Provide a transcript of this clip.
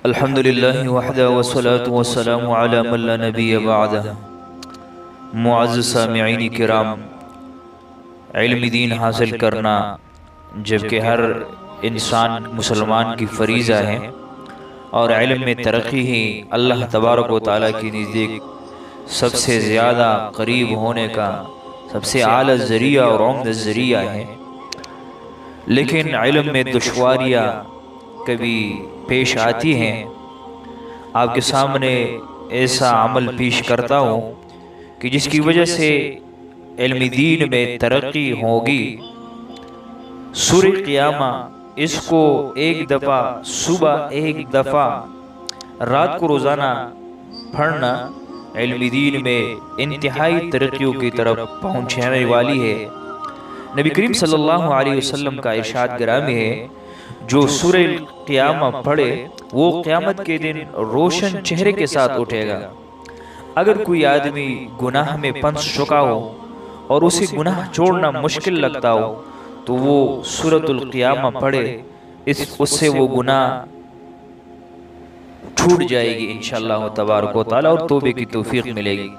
الحمدللہ وحدہ والصلاة والسلام علی من لا نبی بعدہ۔ معزز سامعین کرام، علم دین حاصل کرنا جبکہ ہر انسان مسلمان کی فریضہ ہے، اور علم میں ترقی ہی اللہ تبارک و تعالیٰ کی نزدیک سب سے زیادہ قریب ہونے کا سب سے اعلیٰ ذریعہ اور عمدہ ذریعہ ہے۔ لیکن علم میں دشواریاں کبھی پیش آتی ہیں۔ آپ کے سامنے ایسا عمل پیش کرتا ہوں کہ جس کی وجہ سے علم دین میں ترقی ہوگی۔ سورہ قیامہ اس کو ایک دفعہ صبح، ایک دفعہ رات کو روزانہ پڑھنا علم دین میں انتہائی ترقیوں کی طرف پہنچانے والی ہے۔ نبی کریم صلی اللہ علیہ وسلم کا ارشاد گرامی ہے، جو سورہ قیامہ پڑھے وہ قیامت کے دن روشن چہرے کے ساتھ اٹھے گا۔ اگر کوئی آدمی گناہ میں پھنس چکا ہو اور اسے گناہ چھوڑنا مشکل لگتا ہو تو وہ سورۃ القیامہ پڑھے، اس سے وہ گناہ چھوٹ جائے گی انشاءاللہ تبارک و تعالی، اور توبے کی توفیق ملے گی۔